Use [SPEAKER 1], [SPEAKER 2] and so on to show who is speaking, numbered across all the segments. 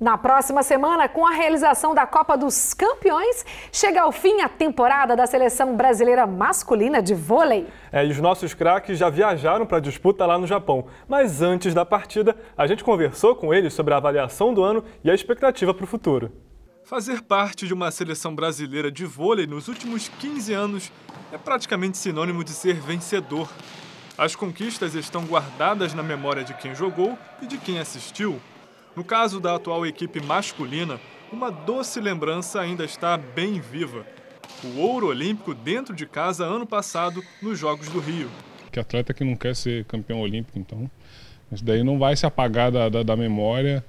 [SPEAKER 1] Na próxima semana, com a realização da Copa dos Campeões, chega ao fim a temporada da Seleção Brasileira Masculina de Vôlei.
[SPEAKER 2] E os nossos craques já viajaram para a disputa lá no Japão. Mas antes da partida, a gente conversou com eles sobre a avaliação do ano e a expectativa para o futuro. Fazer parte de uma seleção brasileira de vôlei nos últimos 15 anos é praticamente sinônimo de ser vencedor. As conquistas estão guardadas na memória de quem jogou e de quem assistiu. No caso da atual equipe masculina, uma doce lembrança ainda está bem viva. O ouro olímpico dentro de casa ano passado nos Jogos do Rio.
[SPEAKER 3] Que atleta que não quer ser campeão olímpico, então, isso daí não vai se apagar da memória,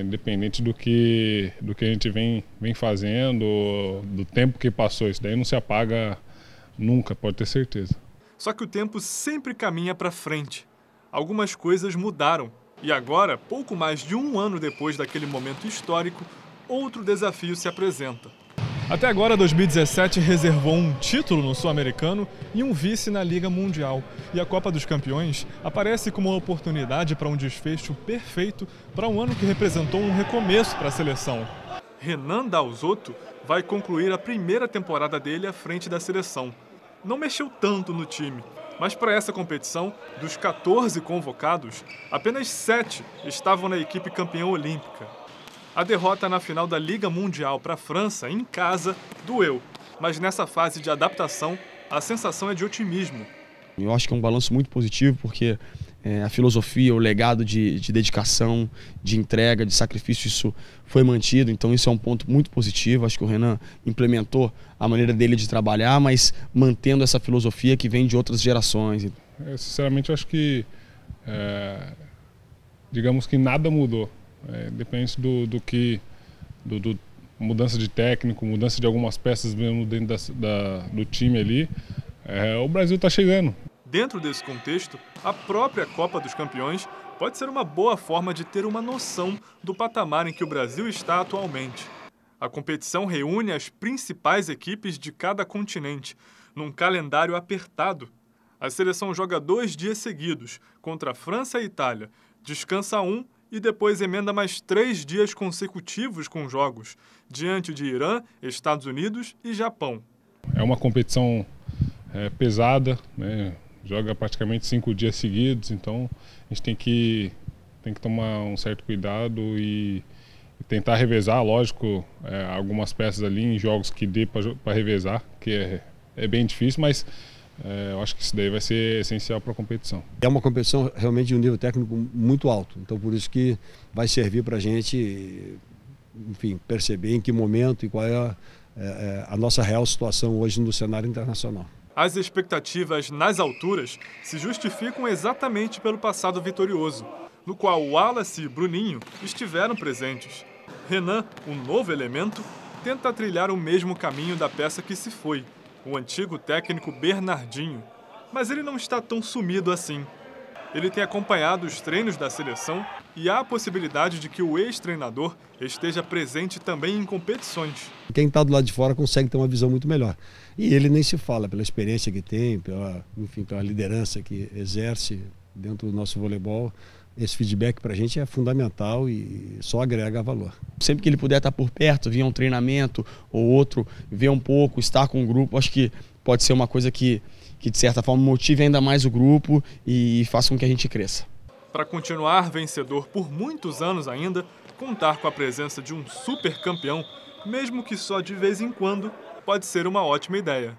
[SPEAKER 3] independente do que a gente vem fazendo, do tempo que passou. Isso daí não se apaga nunca, pode ter certeza.
[SPEAKER 2] Só que o tempo sempre caminha para frente. Algumas coisas mudaram. E agora, pouco mais de um ano depois daquele momento histórico, outro desafio se apresenta. Até agora, 2017 reservou um título no Sul-Americano e um vice na Liga Mundial. E a Copa dos Campeões aparece como uma oportunidade para um desfecho perfeito para um ano que representou um recomeço para a seleção. Renan Dalzotto vai concluir a primeira temporada dele à frente da seleção. Não mexeu tanto no time. Mas para essa competição, dos 14 convocados, apenas 7 estavam na equipe campeã olímpica. A derrota na final da Liga Mundial para a França, em casa, doeu. Mas nessa fase de adaptação, a sensação é de otimismo.
[SPEAKER 4] Eu acho que é um balanço muito positivo, porque a filosofia, o legado de dedicação, de entrega, de sacrifício, isso foi mantido. Então isso é um ponto muito positivo. Acho que o Renan implementou a maneira dele de trabalhar, mas mantendo essa filosofia que vem de outras gerações.
[SPEAKER 3] Sinceramente, eu acho que, digamos que nada mudou. Depende do mudança de técnico, mudança de algumas peças mesmo dentro do time ali. O Brasil está chegando.
[SPEAKER 2] Dentro desse contexto, a própria Copa dos Campeões pode ser uma boa forma de ter uma noção do patamar em que o Brasil está atualmente. A competição reúne as principais equipes de cada continente, num calendário apertado. A seleção joga 2 dias seguidos, contra a França e a Itália, descansa um e depois emenda mais 3 dias consecutivos com jogos, diante de Irã, Estados Unidos e Japão.
[SPEAKER 3] É uma competição pesada, né? Joga praticamente 5 dias seguidos, então a gente tem que tomar um certo cuidado e tentar revezar, lógico, algumas peças ali em jogos que dê para revezar, que é bem difícil, mas eu acho que isso daí vai ser essencial para a competição.
[SPEAKER 5] É uma competição realmente de um nível técnico muito alto, então por isso que vai servir para a gente, enfim, perceber em que momento e qual é a nossa real situação hoje no cenário internacional.
[SPEAKER 2] As expectativas nas alturas se justificam exatamente pelo passado vitorioso, no qual o Wallace e Bruninho estiveram presentes. Renan, um novo elemento, tenta trilhar o mesmo caminho da peça que se foi, o antigo técnico Bernardinho. Mas ele não está tão sumido assim. Ele tem acompanhado os treinos da seleção e há a possibilidade de que o ex-treinador esteja presente também em competições.
[SPEAKER 5] Quem está do lado de fora consegue ter uma visão muito melhor. E ele nem se fala, pela experiência que tem, pela liderança que exerce dentro do nosso voleibol. Esse feedback para a gente é fundamental e só agrega valor.
[SPEAKER 4] Sempre que ele puder estar por perto, vir um treinamento ou outro, ver um pouco, estar com o grupo, acho que pode ser uma coisa que de certa forma motive ainda mais o grupo e faça com que a gente cresça.
[SPEAKER 2] Para continuar vencedor por muitos anos ainda, contar com a presença de um super campeão, mesmo que só de vez em quando, pode ser uma ótima ideia.